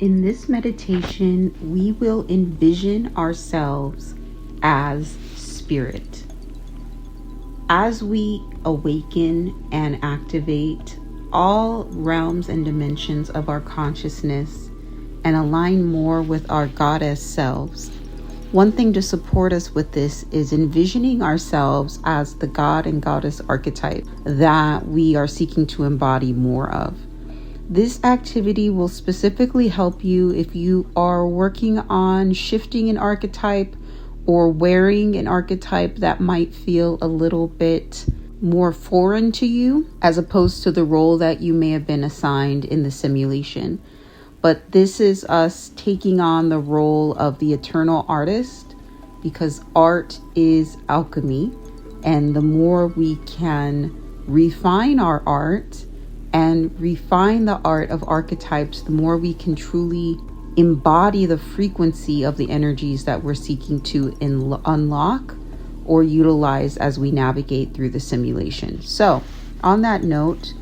In this meditation, we will envision ourselves as spirit. As we awaken and activate all realms and dimensions of our consciousness and align more with our goddess selves, one thing to support us with this is envisioning ourselves as the god and goddess archetype that we are seeking to embody more of. This activity will specifically help you if you are working on shifting an archetype or wearing an archetype that might feel a little bit more foreign to you as opposed to the role that you may have been assigned in the simulation. But this is us taking on the role of the eternal artist, because art is alchemy, and the more we can refine our art and refine the art of archetypes, the more we can truly embody the frequency of the energies that we're seeking to unlock or utilize as we navigate through the simulation. So, on that note,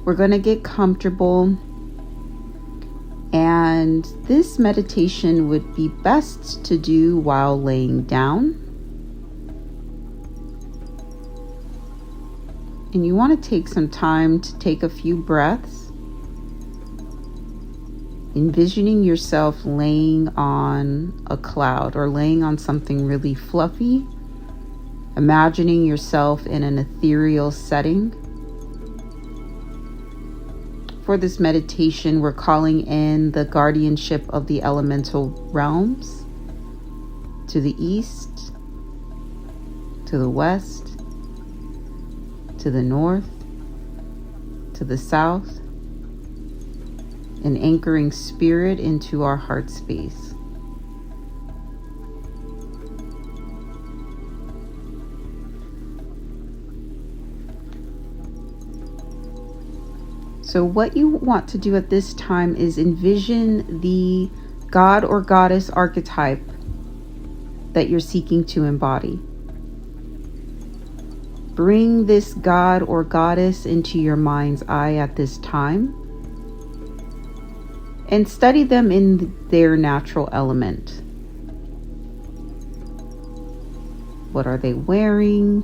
we're going to get comfortable, and this meditation would be best to do while laying down. And you want to take some time to take a few breaths, envisioning yourself laying on a cloud or laying on something really fluffy, imagining yourself in an ethereal setting. For this meditation, we're calling in the guardianship of the elemental realms to the east, to the west, to the north, to the south, and anchoring spirit into our heart space. So what you want to do at this time is envision the god or goddess archetype that you're seeking to embody. Bring this god or goddess into your mind's eye at this time and study them in their natural element. What are they wearing?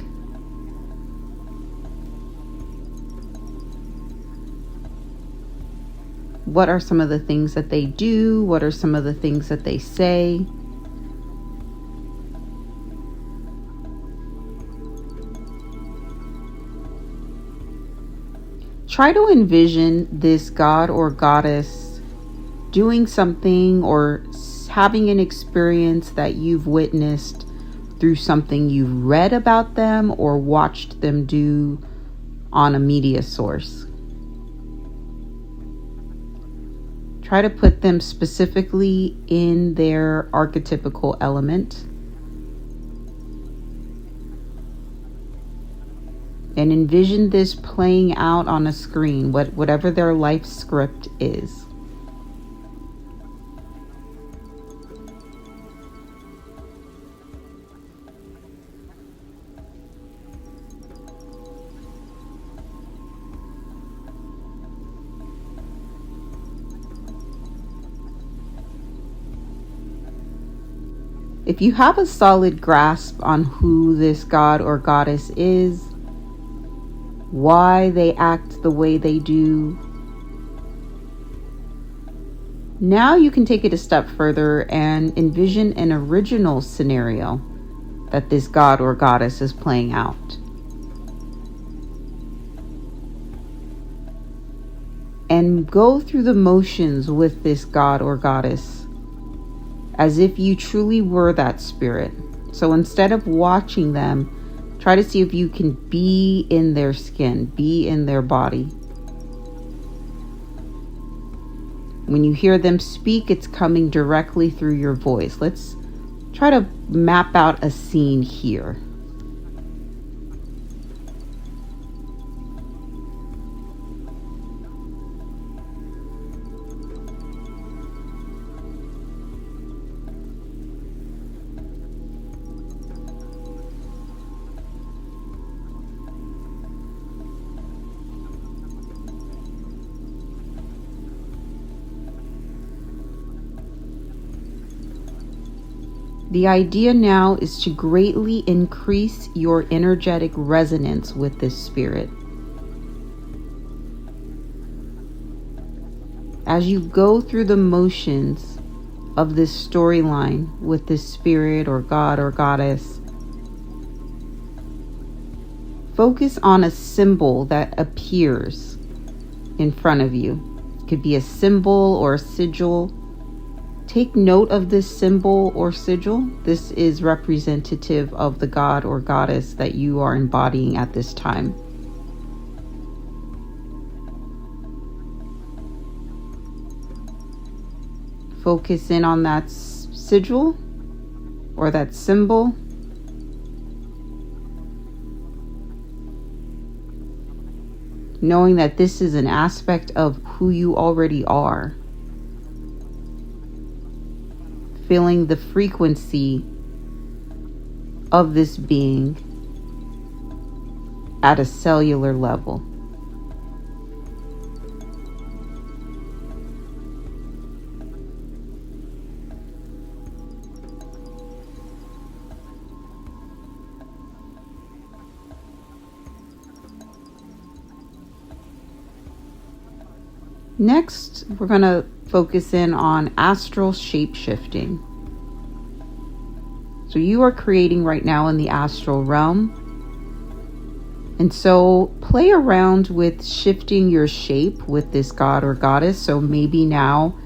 What are some of the things that they do? What are some of the things that they say? Try to envision this god or goddess doing something or having an experience that you've witnessed through something you've read about them or watched them do on a media source. Try to put them specifically in their archetypical element. And envision this playing out on a screen, whatever their life script is. If you have a solid grasp on who this god or goddess is, why they act the way they do, now you can take it a step further and envision an original scenario that this god or goddess is playing out. And go through the motions with this god or goddess as if you truly were that spirit. So instead of watching them, try to see if you can be in their skin, be in their body. When you hear them speak, it's coming directly through your voice. Let's try to map out a scene here. The idea now is to greatly increase your energetic resonance with this spirit. As you go through the motions of this storyline with this spirit or god or goddess, focus on a symbol that appears in front of you. It could be a symbol or a sigil. Take note of this symbol or sigil. This is representative of the god or goddess that you are embodying at this time. Focus in on that sigil or that symbol. Knowing that this is an aspect of who you already are. Feeling the frequency of this being at a cellular level. Next, we're going to focus in on astral shape-shifting. So you are creating right now in the astral realm. And so play around with shifting your shape with this god or goddess. So maybe now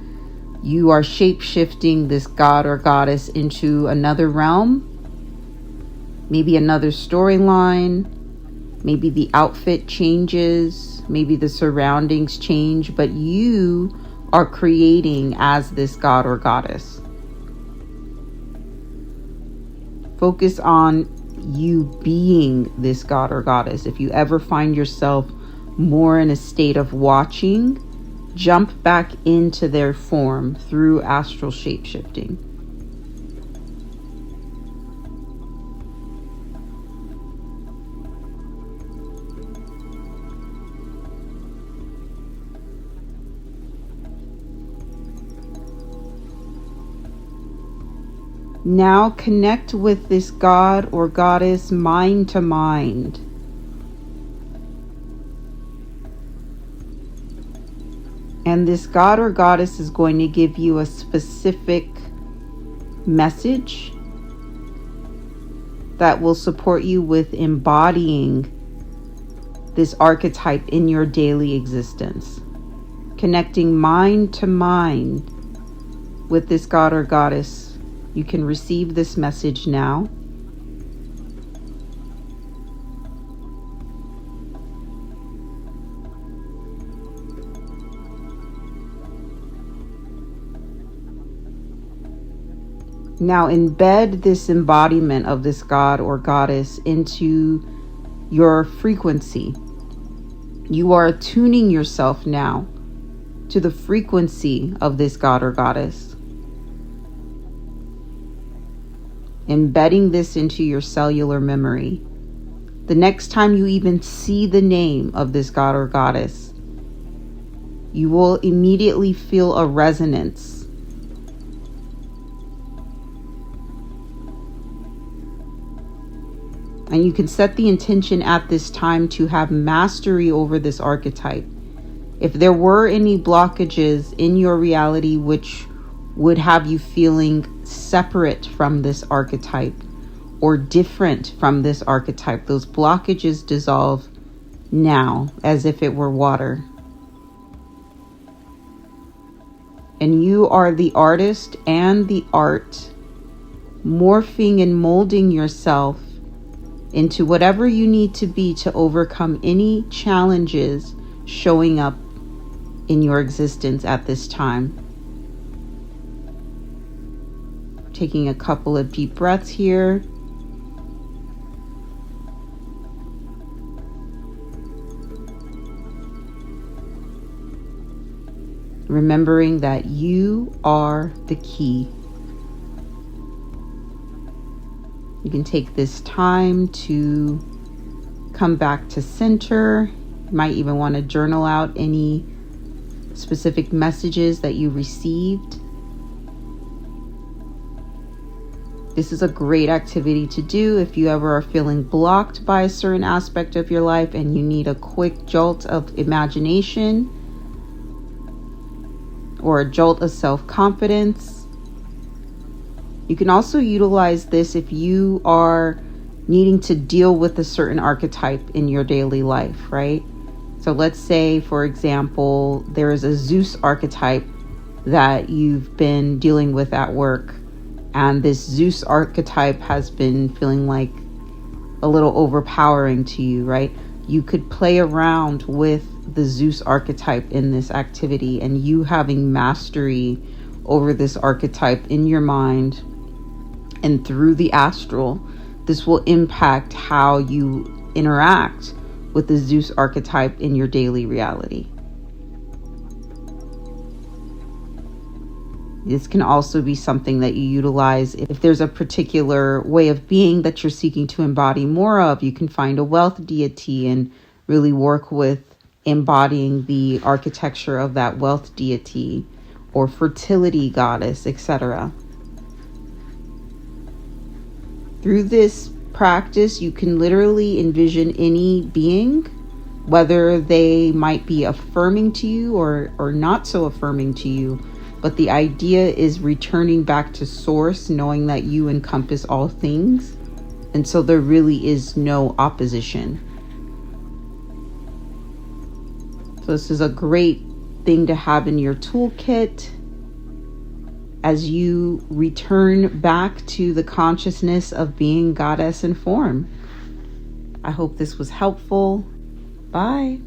you are shape-shifting this god or goddess into another realm. Maybe another storyline. Maybe the outfit changes. Maybe the surroundings change, but you are creating as this god or goddess. Focus on you being this god or goddess. If you ever find yourself more in a state of watching, jump back into their form through astral shape-shifting. Now connect with this god or goddess mind to mind. And this god or goddess is going to give you a specific message that will support you with embodying this archetype in your daily existence. Connecting mind to mind with this god or goddess. You can receive this message now. Now embed this embodiment of this god or goddess into your frequency. You are attuning yourself now to the frequency of this god or goddess. Embedding this into your cellular memory. The next time you even see the name of this god or goddess, you will immediately feel a resonance. And you can set the intention at this time to have mastery over this archetype. If there were any blockages in your reality which would have you feeling separate from this archetype or different from this archetype, those blockages dissolve now as if it were water. And you are the artist and the art, morphing and molding yourself into whatever you need to be to overcome any challenges showing up in your existence at this time. Taking a couple of deep breaths here. Remembering that you are the key. You can take this time to come back to center. You might even want to journal out any specific messages that you received. This is a great activity to do if you ever are feeling blocked by a certain aspect of your life and you need a quick jolt of imagination or a jolt of self-confidence. You can also utilize this if you are needing to deal with a certain archetype in your daily life, right? So let's say, for example, there is a Zeus archetype that you've been dealing with at work, and this Zeus archetype has been feeling like a little overpowering to you, right? You could play around with the Zeus archetype in this activity, and you having mastery over this archetype in your mind and through the astral. This will impact how you interact with the Zeus archetype in your daily reality. This can also be something that you utilize if there's a particular way of being that you're seeking to embody more of. You can find a wealth deity and really work with embodying the architecture of that wealth deity or fertility goddess, etc. Through this practice, you can literally envision any being, whether they might be affirming to you or not so affirming to you. But the idea is returning back to source, knowing that you encompass all things. And so there really is no opposition. So this is a great thing to have in your toolkit as you return back to the consciousness of being goddess in form. I hope this was helpful. Bye.